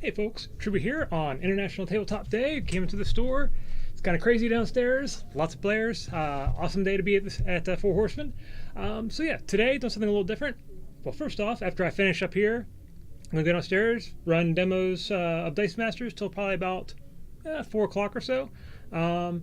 Hey folks, Trubie here on International Tabletop Day. Came into the store. It's kind of crazy downstairs. Lots of players. Awesome day to be at Four Horsemen. So yeah, today doing something a little different. Well, first off, after I finish up here, I'm gonna go downstairs, run demos of Dice Masters till probably about 4 o'clock or so. Yeah,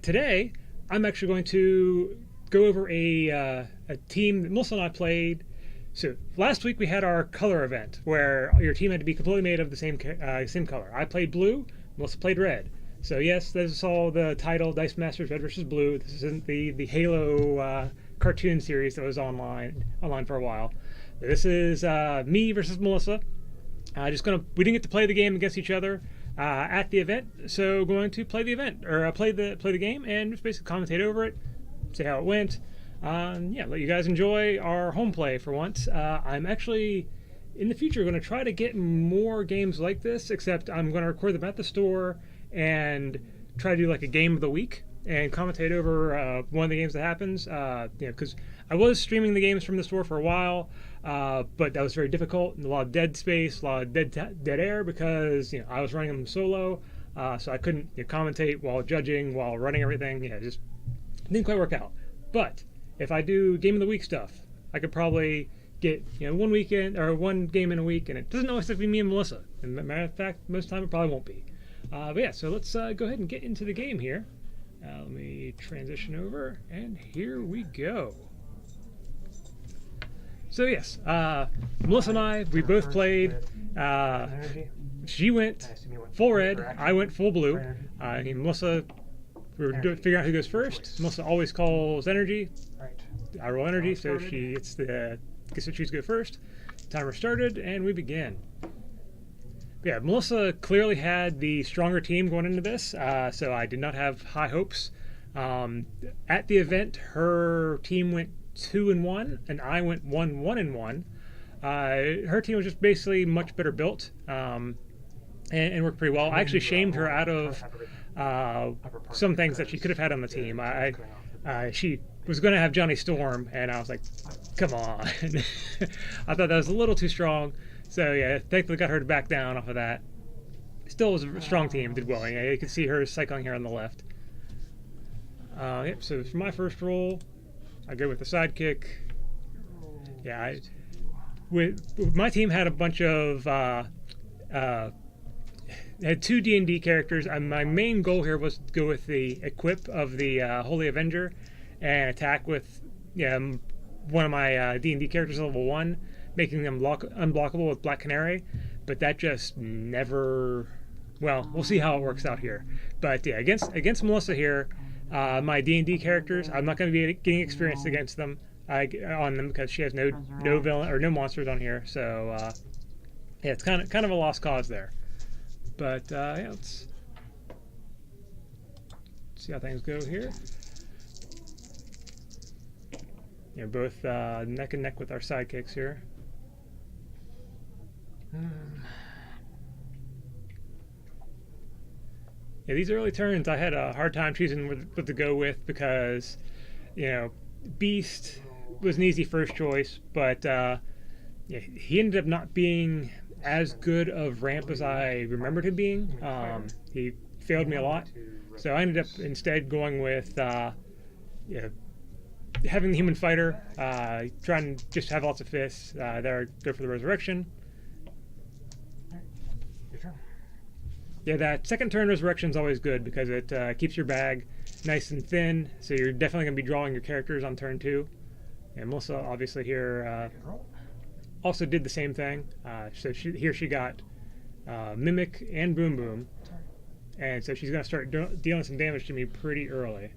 today I'm actually going to go over a team that Melissa and I played. So last week we had our color event where your team had to be completely made of the same color. I played blue, Melissa played red. So yes, this is all the title Dice Masters Red versus Blue. This isn't the Halo cartoon series that was online for a while. This is me versus Melissa. We didn't get to play the game against each other at the event, so going to play the event or play the game and just basically commentate over it, see how it went. Yeah, let you guys enjoy our home play for once. I'm actually in the future going to try to get more games like this, except I'm going to record them at the store and try to do like a game of the week and commentate over one of the games that happens. Because I was streaming the games from the store for a while, but that was very difficult and a lot of dead space, a lot of dead air because I was running them solo, so I couldn't commentate while judging, while running everything. It just didn't quite work out. But if I do game of the week stuff, I could probably get one weekend or one game in a week, and it doesn't always have to be me and Melissa. And matter of fact, most of the time it probably won't be. But yeah, so let's go ahead and get into the game here. Let me transition over, and here we go. So yes, Melissa and I, we both played. She went full red, I went full blue. Melissa, we were figuring out who goes first. Melissa always calls energy. I roll energy, so she gets to choose to go first. Timer started, and we begin. Yeah, Melissa clearly had the stronger team going into this, so I did not have high hopes. At the event, her team went 2-1, and I went 1-1. Her team was just basically much better built and worked pretty well. I actually shamed her out of some things that she could have had on the team. She was going to have Johnny Storm, and I was like, come on. I thought that was a little too strong. So yeah, thankfully got her to back down off of that. Still was a strong team, did well. Yeah, you can see her cycling here on the left. Yep, so for my first roll, I go with the sidekick. Yeah, my team had a bunch of had two D&D characters. My main goal here was to go with the equip of the Holy Avenger and attack with one of my D&D characters level 1, making them unblockable with Black Canary. But that just never... Well, we'll see how it works out here. But yeah, against Melissa here, my D&D characters, I'm not going to be getting experience against them on them because she has no villain or no monsters on here. So yeah, it's kind of a lost cause there. But yeah, let's see how things go here. Both neck and neck with our sidekicks here. Yeah, these early turns I had a hard time choosing what to go with because, Beast was an easy first choice, but yeah, he ended up not being as good of ramp as I remembered him being. He failed me a lot, so I ended up instead going with having the human fighter, trying to just have lots of fists. There, go for the resurrection. Yeah, that second turn resurrection is always good because it keeps your bag nice and thin, so you're definitely going to be drawing your characters on turn 2. And Melissa, obviously, here also did the same thing. So she got Mimic and Boom Boom, and so she's going to start dealing some damage to me pretty early.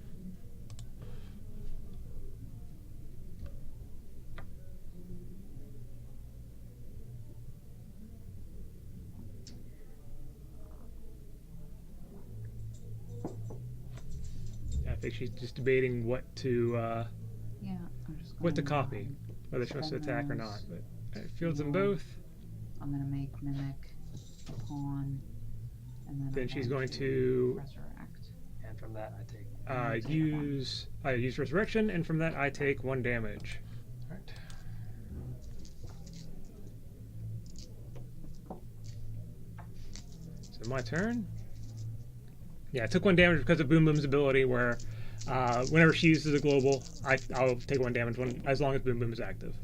I think she's just debating what to copy, whether she wants to attack or not. But it fields them both. I'm gonna make Mimic pawn, and then she's going to resurrect. And from that I take use resurrection, and from that I take 1 damage. All right. my turn. Yeah, I took 1 damage because of Boom Boom's ability where whenever she uses a global, I'll take 1 damage as long as Boom Boom is active.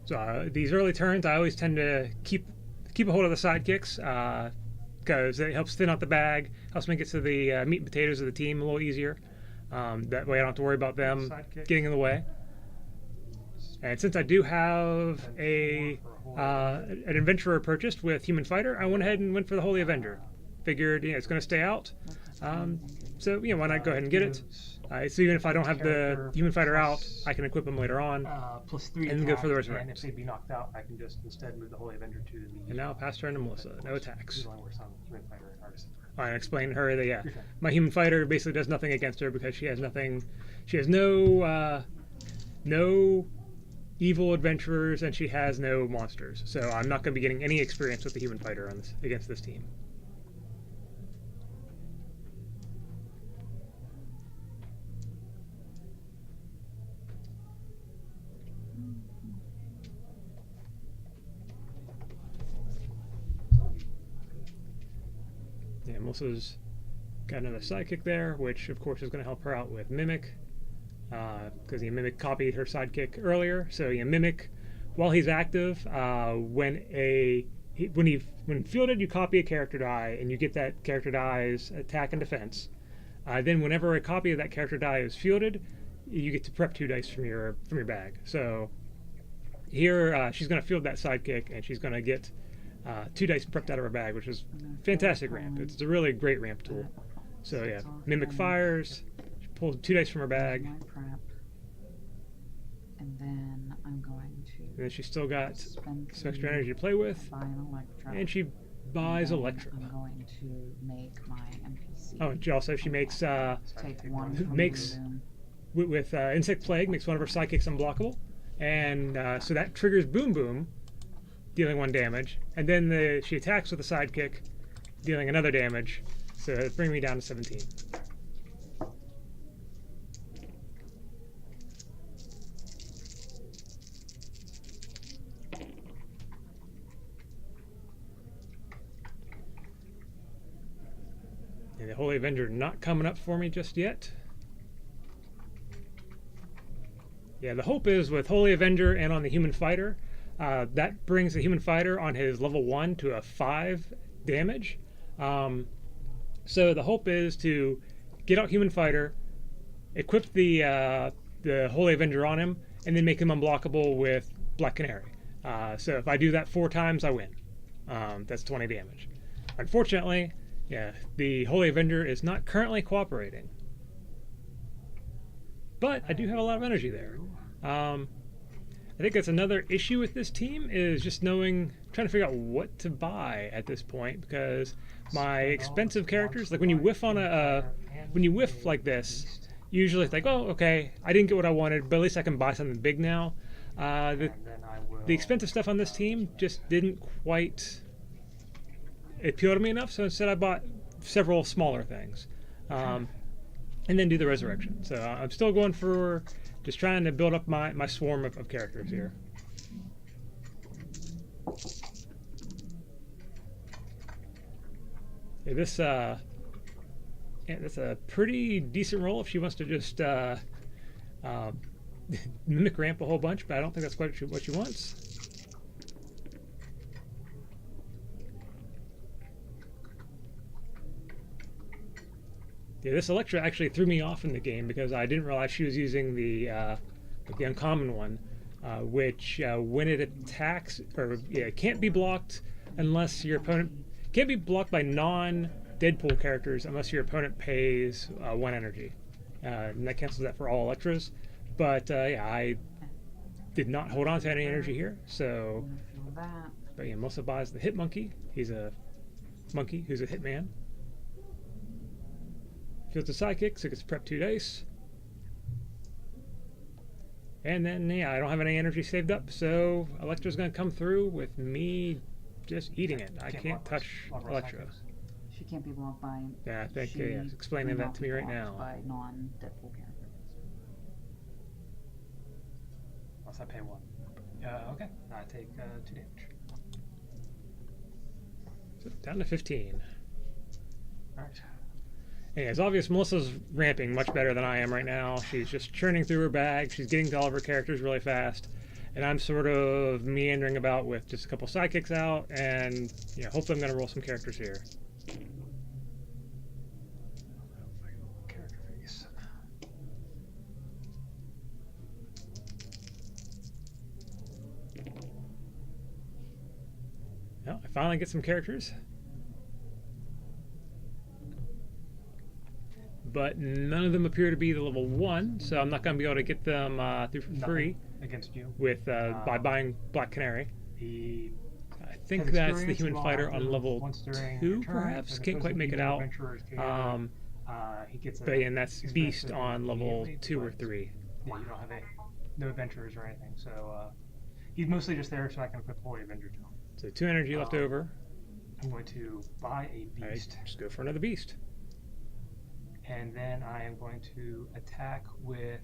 So these early turns, I always tend to keep a hold of the sidekicks because it helps thin out the bag, helps make it so the meat and potatoes of the team a little easier. That way I don't have to worry about them getting in the way. And since I do have an adventurer purchased with Human Fighter, I went ahead and went for the Holy Avenger. Figured it's going to stay out, so why not go ahead and get it? So even if I don't have the Human Fighter out, I can equip them later on. +3 and go for the resurrect. And if they'd be knocked out, I can just instead move the Holy Avenger to the. And now pass turn to Melissa. No attacks. Only works on Human Fighter and Artisan. I explained to her that my Human Fighter basically does nothing against her because she has nothing. She has no evil adventurers and she has no monsters. So I'm not going to be getting any experience with the Human Fighter against this team. Yeah, Melissa's got another sidekick there, which of course is going to help her out with Mimic, because Mimic copied her sidekick earlier. So Mimic, while he's active, when fielded, you copy a character die, and you get that character die's attack and defense. Then whenever a copy of that character die is fielded, you get to prep 2 dice from your bag. So here she's going to field that sidekick, and she's going to get 2 dice prepped out of her bag, which is fantastic ramp. It's a really great ramp tool. So yeah, Mimic fires, she pulls 2 dice from her bag. Prep. And then I'm going to. And then she's still got some extra energy to play with. Buy an Electra. And she buys Electra. I'm going to make my NPC. Oh, and she makes Take 1 from makes Boom with Insect Plague, makes one of her sidekicks unblockable, and so that triggers Boom Boom, dealing 1 damage, and then she attacks with a sidekick, dealing another damage, so it brings me down to 17. And the Holy Avenger not coming up for me just yet. Yeah, the hope is with Holy Avenger and on the Human Fighter, that brings the Human Fighter on his level 1 to a 5 damage. So the hope is to get out Human Fighter, equip the Holy Avenger on him, and then make him unblockable with Black Canary. So if I do that 4 times, I win. That's 20 damage. Unfortunately, yeah, the Holy Avenger is not currently cooperating. But I do have a lot of energy there. I think that's another issue with this team is just trying to figure out what to buy at this point, because my expensive characters, like when you whiff like this, usually it's like, oh, okay, I didn't get what I wanted, but at least I can buy something big now. The expensive stuff on this team just didn't quite appeal to me enough, so instead I bought several smaller things. And then do the resurrection. So I'm still going for just trying to build up my swarm of characters here. Yeah, that's a pretty decent roll if she wants to just mimic ramp a whole bunch, but I don't think that's quite what she wants. Yeah, this Electra actually threw me off in the game because I didn't realize she was using the uncommon one, which when it attacks, it can't be blocked unless your opponent can't be blocked by non-Deadpool characters unless your opponent pays 1 energy, and that cancels that for all Electras. But I did not hold on to any energy here, so. But yeah, Melissa buys the Hit Monkey. He's a monkey who's a hitman. Fields a sidekick, so it gets prep 2 dice. And then, I don't have any energy saved up, so Electra's going to come through with me just eating it. I can't touch Electra. She can't be blocked by. Yeah, I think she yeah, explaining will that not to be me right blocked now. By non-Deadpool characters. Unless I pay 1. Okay. I take 2 damage. So down to 15. Alright. And it's obvious Melissa's ramping much better than I am right now. She's just churning through her bag. She's getting to all of her characters really fast. And I'm sort of meandering about with just a couple sidekicks out, and hopefully I'm going to roll some characters here. Character face. Well, I finally get some characters. But none of them appear to be the level 1, so I'm not going to be able to get them through for free Against you. with by buying Black Canary. He I think has that's the experience human while fighter active on level once during 2, a turn, perhaps. as Can't opposed quite to make it being an out. adventurer's character. He gets But and that's experience Beast on level immediately, 2 or but 3. Yeah, you don't have no adventurers or anything, so he's mostly just there so I can equip Holy Avenger to him. So 2 energy left over. I'm going to buy a All right, beast, just go for another beast. and then I am going to attack with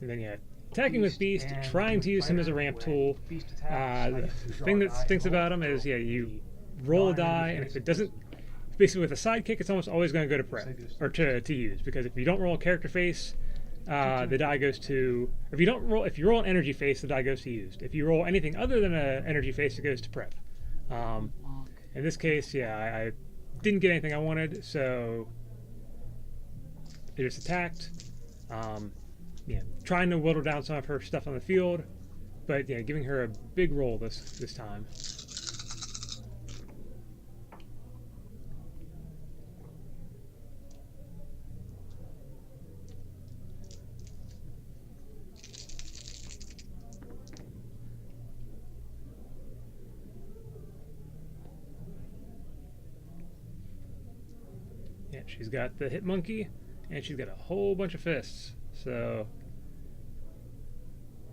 And then attacking with Beast, and trying to use him as a fighter ramp with tool. Beast attacks, The I get to draw thing a that die stinks and roll about him is, the you roll a die, non-energy and if face it doesn't, basically with a sidekick, it's almost always going to go to prep, So it goes or to use, because if you don't roll a character face, the die goes to, if you roll an energy face, the die goes to used. If you roll anything other than an energy face, it goes to prep. Block. In this case, I didn't get anything I wanted, so I just attacked. Trying to whittle down some of her stuff on the field, but giving her a big roll this time. Yeah, she's got the hit monkey, and she's got a whole bunch of fists. So,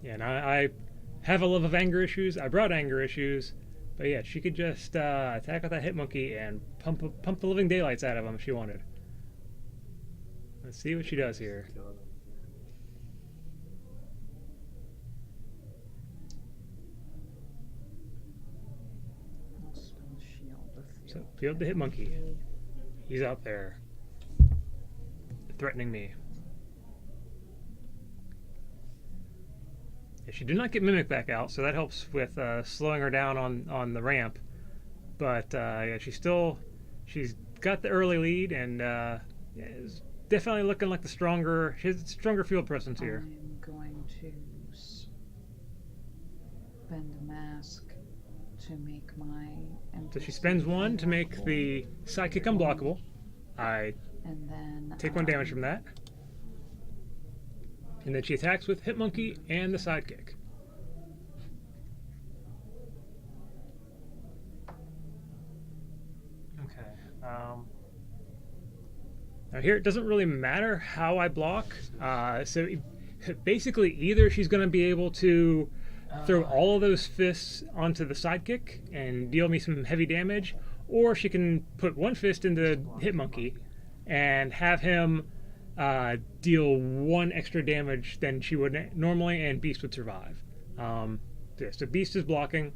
yeah, and I have a love of anger issues. I brought anger issues, but yeah, she could just attack with that hit monkey and pump the living daylights out of him if she wanted. Let's see what she does here. I'll spell shield the So, field. field the hit monkey. He's out there, threatening me. Yeah, she did not get Mimic back out, so that helps with slowing her down on the ramp. But yeah, she's got the early lead, and is definitely looking like she has a stronger field presence here. I'm going to spend a mask to make my. So she spends 1 to make the sidekick unblockable. I And then take 1 damage from that. And then she attacks with Hit Monkey and the sidekick. Okay. Now here it doesn't really matter how I block. Basically either she's going to be able to throw all of those fists onto the sidekick and deal me some heavy damage, or she can put 1 fist into Hit Monkey and have him deal 1 extra damage than she would normally, and Beast would survive. So Beast is blocking.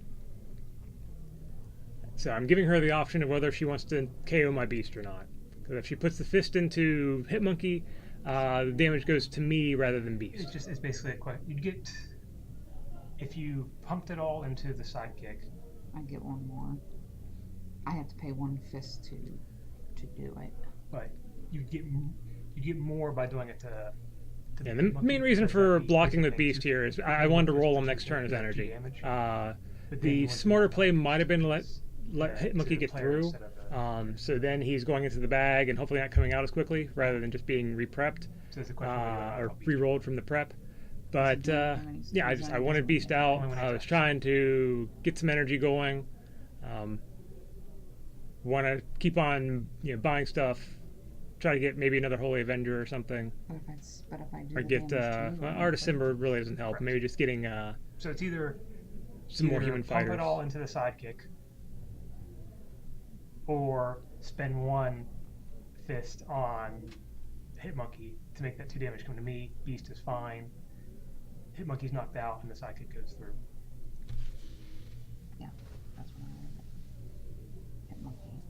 So I'm giving her the option of whether she wants to KO my Beast or not. Because if she puts the fist into Hit Monkey, the damage goes to me rather than Beast. It's basically a question. You'd get, if you pumped it all into the sidekick. I get 1 more. I have to pay 1 fist to do it. But you get more by doing it to And the main reason for blocking with Beast here is I wanted to roll him next turn as energy. The smarter play might have been let Hit Monkey get through, so then he's going into the bag and hopefully not coming out as quickly, rather than just being re-prepped or re-rolled from the prep. But yeah, I wanted Beast out. I was trying to get some energy going. Want to keep on buying stuff. Try to get maybe another Holy Avenger or something. But if I do Or the get damage to you, Art of Simber really doesn't help. Correct. Maybe just getting So it's either some more human pump fighters. it all into the sidekick, or spend 1 fist on Hit Monkey to make that 2 damage come to me. Beast is fine. Hit Monkey's knocked out, and the sidekick goes through. Yeah, that's what I read. Hit monkey.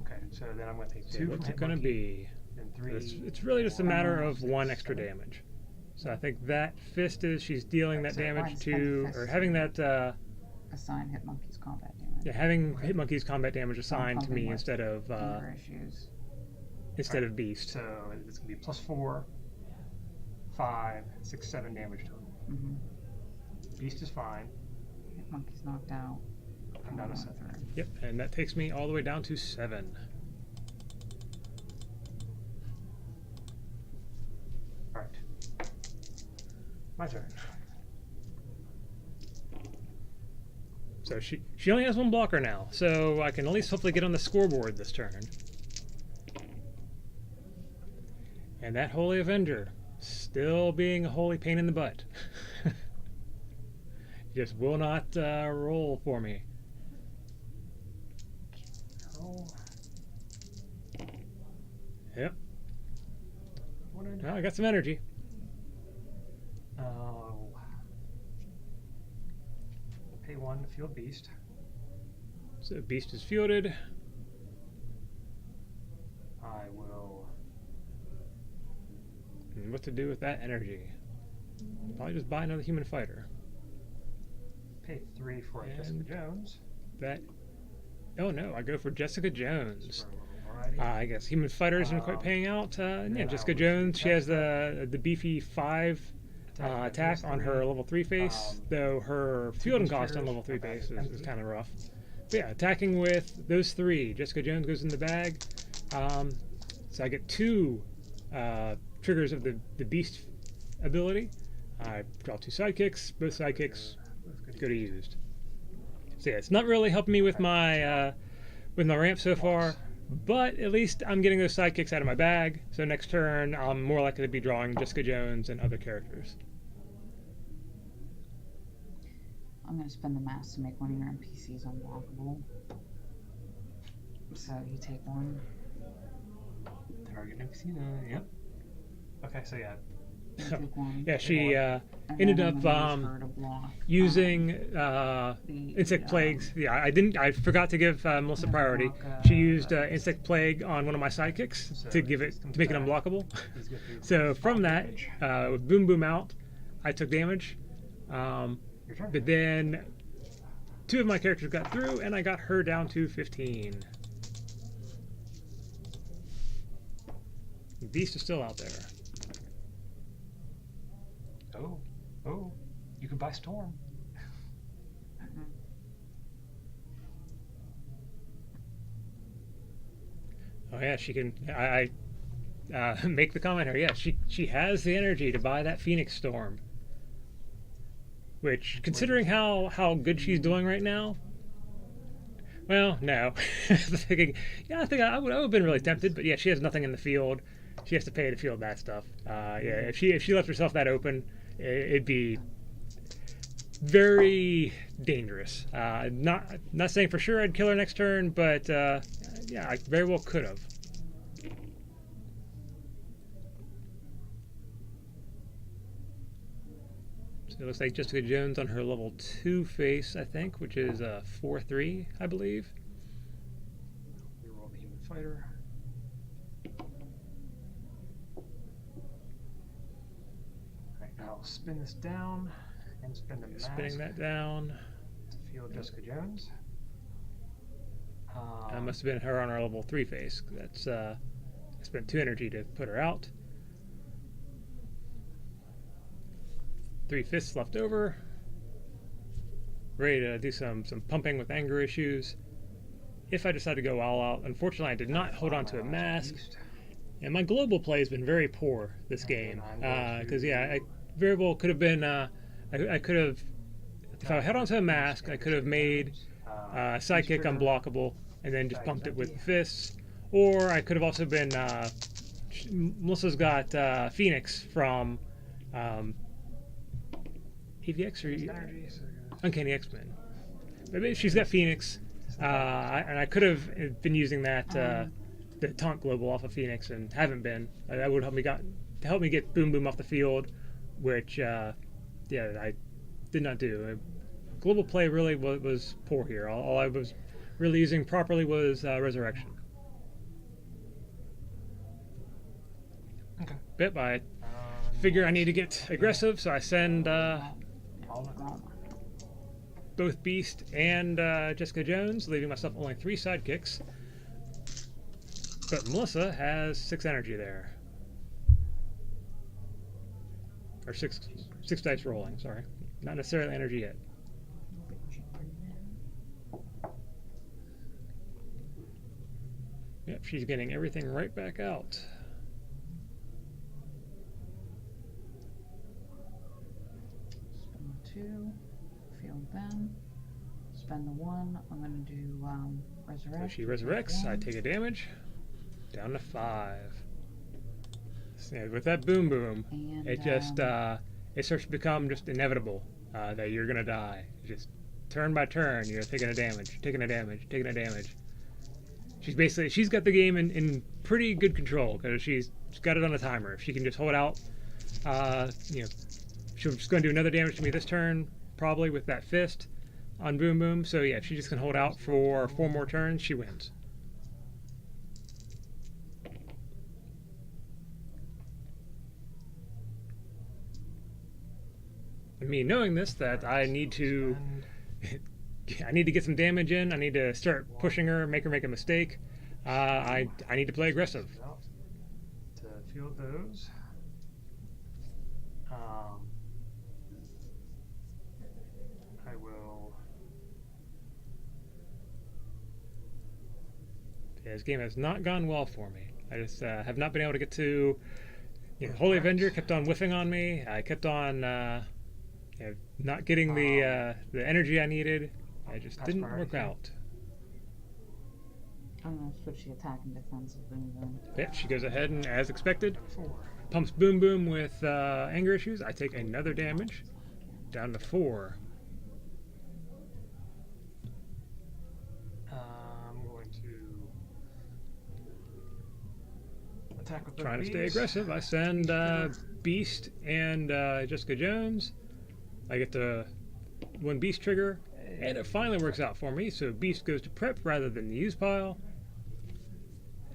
Okay, so then I'm going to take So 2 what's from it Hit going to Monkey, be? then 3. It's really just a matter of 4, 1 6, extra 7. damage. So I think that fist is she's dealing that So damage I'd spend to, the fist or having to that, Assign hit monkey's combat damage. yeah, having Hit Monkey's combat damage So I'm assigned to pumping me with instead of anger issues. Beast. So it's going to be plus 4, 5, 6, 7 damage total. Mm-hmm. Beast is fine. Hit monkey's knocked out. I'm down to Going 7. through. Yep, and that takes me all the way down to 7. Alright. My turn. So she only has 1 blocker now, so I can at least hopefully get on the scoreboard this turn. And that Holy Avenger, still being a holy pain in the butt. Just will not roll for me. Roll. Yep. What Well, I got some energy. Oh. Pay 1 to field Beast. So Beast is fielded. I will. And what to do with that energy? Probably just buy another human fighter. Pay 3 for And- Jessica Jones. That. Oh no, I go for Jessica Jones. Just for a little variety. I guess human fighter isn't quite paying out. Yeah, then Jessica I'll Jones. She has attack the beefy 5 attack on her level 3 face, though her fielding cost on level 3 base is kind of rough. But yeah, attacking with those 3. Jessica Jones goes in the bag. So I get 2 triggers of the beast ability. I draw 2 sidekicks. Both sidekicks go to used. So yeah, it's not really helping me with my ramp so far, but at least I'm getting those sidekicks out of my bag. So next turn, I'm more likely to be drawing Jessica Jones and other characters. I'm going to spend the mass to make one of your NPCs unblockable. So you take 1. Target NPC. Yep. Okay, so yeah. You take 1. Yeah, she and ended then up I'm gonna use her to block, using the, insect plagues. Yeah, I forgot to give Melissa I'm gonna priority. block, She used insect plague on one of my sidekicks So to give it he's come to make it back. unblockable. He's gonna do So from 5 that, damage. with boom boom out, I took damage. Your turn. But then 2 of my characters got through, and I got her down to 15. Beast is still out there. Oh, you can buy Storm. Oh yeah, she can. I make the comment here. Yeah, she has the energy to buy that Phoenix Storm. Which, considering how good she's doing right now, well, no. Thinking, yeah, I think I would have been really tempted, but yeah, she has nothing in the field. She has to pay to field that stuff. Yeah, if she left herself that open, it'd be very dangerous. Not saying for sure I'd kill her next turn, but yeah, I very well could have. So it looks like Jessica Jones on her level 2 face, I think, which is 4/3, I believe. Reroll the human fighter. Alright, now I'll spin this down and spin the mask. Spinning that down. To field Jessica Jones. That must have been her on our level 3 face. That's I spent 2 energy to put her out. 3 fists left over. Ready to do some pumping with anger issues. If I decide to go all out, unfortunately I did not hold on to a mask. And my global play has been very poor this game. Because yeah, I very well could have been. I could have, if I held on to a mask, I could have made sidekick unblockable and then just pumped it with fists. Or I could have also been. Melissa's got Phoenix from AVX or Uncanny X-Men. Maybe she's got Phoenix. And I could have been using that the taunt global off of Phoenix and haven't been. That would help me get Boom Boom off the field, which I did not do. Global play really was poor here. All I was really using properly was Resurrection. Okay. But I figure I need to get aggressive, so I send both Beast and Jessica Jones, leaving myself only 3 sidekicks. But Melissa has 6 energy there. Or 6 dice rolling, sorry. Not necessarily energy yet. Yep, she's getting everything right back out. Spend the 2, field them. Spend the 1. I'm going to do resurrect. So she resurrects, I take a damage. Down to 5. So with that Boom Boom, And, it just it starts to become just inevitable that you're gonna die. Just turn by turn, you're taking a damage, taking a damage, taking a damage. She's got the game in pretty good control because she's got it on a timer. If she can just hold out, she's just going to do another damage to me this turn, probably with that fist on Boom Boom. So yeah, if she just can hold out for 4 more turns, she wins. And me knowing this, that I need to get some damage in. I need to start pushing her, make her make a mistake. I need to play aggressive. To field those. I will. Yeah, this game has not gone well for me. I just have not been able to get to. Holy Avenger kept on whiffing on me. I kept on not getting the energy I needed. I just didn't work out. I'm going to switch the attack and defensive Boom Boom. Yeah, she goes ahead and, as expected, 4. pumps Boom Boom with anger issues. I take another damage, down to 4. I'm going to attack with Trying to stay beast. aggressive, I send Beast and Jessica Jones. I get the 1 Beast trigger, and it finally works out for me. So Beast goes to prep rather than the use pile.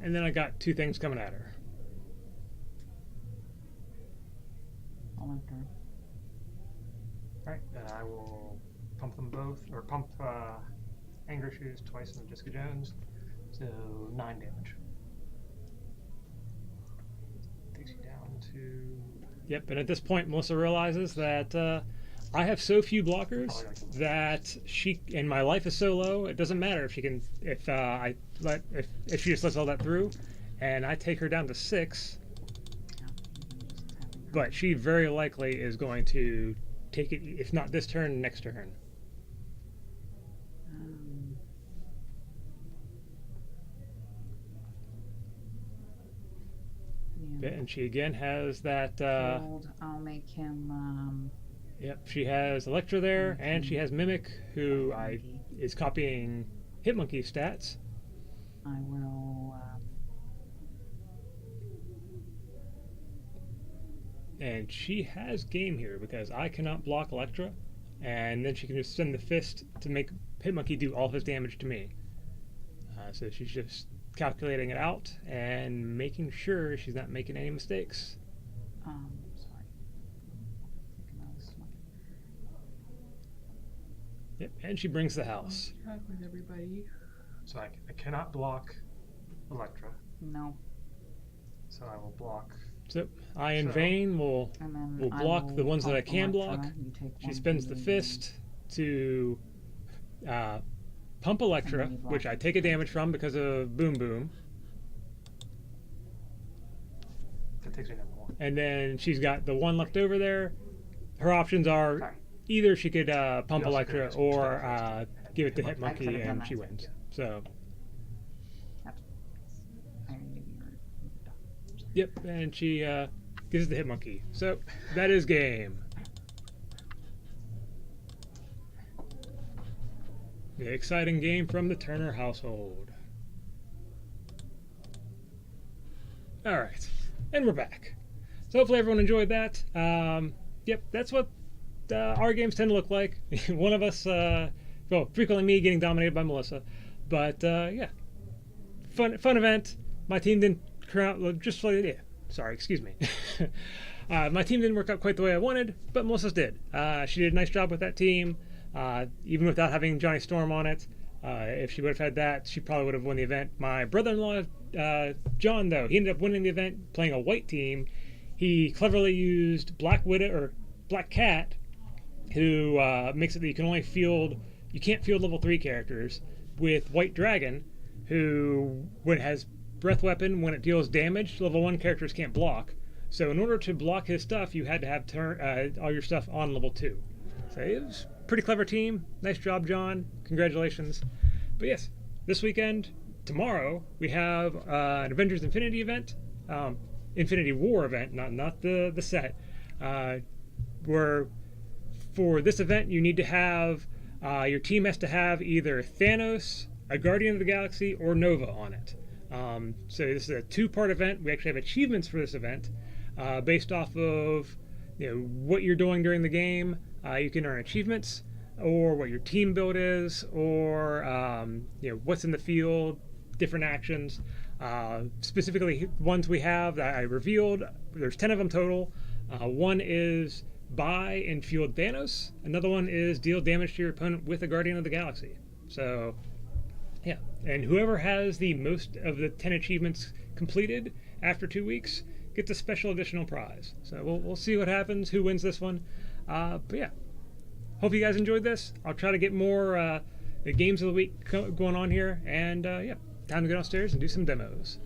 And then I got 2 things coming at her. I'll enter. Alright, then I will pump them both, or pump Anger Shoes twice on Jessica Jones. So 9 damage. Takes you down to. Yep, and at this point, Melissa realizes that I have so few blockers that my life is so low. It doesn't matter if she just lets all that through, and I take her down to 6. But she very likely is going to take it, if not this turn, next turn. Yeah, and she again has that. I'll make him. Yep, she has Electra there, and she has Mimic, who is copying Hitmonkey's stats. I will. And she has game here because I cannot block Electra, and then she can just send the fist to make Hitmonkey do all his damage to me. So she's just calculating it out and making sure she's not making any mistakes. Sorry. Yep, and she brings the house. With everybody. So I cannot block Electra. No. So I will block. So I, in vain, will block the ones that I can block. She spends the fist to pump Electra, which I take a damage from because of Boom Boom. That takes me down to 1. And then she's got the 1 left over there. Her options are either she could pump Electra or give it to Hitmonkey and she wins. So. Yep, and she gives it to Hitmonkey. So that is game. The exciting game from the Turner household. Alright, and we're back. So hopefully everyone enjoyed that. Yep, that's what our games tend to look like. One of us, frequently me getting dominated by Melissa. But yeah, fun event. My team didn't turn out just like, yeah, sorry, excuse me. My team didn't work out quite the way I wanted, but Melissa's did. She did a nice job with that team, even without having Johnny Storm on it. If she would have had that, she probably would have won the event. My brother-in-law, John, though, he ended up winning the event playing a white team. He cleverly used Black Widow or Black Cat, who makes it that you can't field level 3 characters, with White Dragon, who has breath weapon. When it deals damage, level 1 characters can't block. So in order to block his stuff, you had to have all your stuff on level 2. So it was a pretty clever team. Nice job, John. Congratulations. But yes, this weekend, tomorrow, we have an Avengers Infinity event. Infinity War event, not the set. Where for this event, you need to have your team has to have either Thanos, a Guardian of the Galaxy, or Nova on it. So this is a 2-part event. We actually have achievements for this event based off of what you're doing during the game. You can earn achievements, or what your team build is, or what's in the field, different actions. Specifically, ones we have that I revealed. There's 10 of them total. One is buy and field Thanos. Another one is deal damage to your opponent with a Guardian of the Galaxy. So, yeah. And whoever has the most of the 10 achievements completed after 2 weeks gets a special additional prize. So we'll see what happens, who wins this one. But yeah, hope you guys enjoyed this. I'll try to get more the games of the week going on here. And yeah, time to go downstairs and do some demos.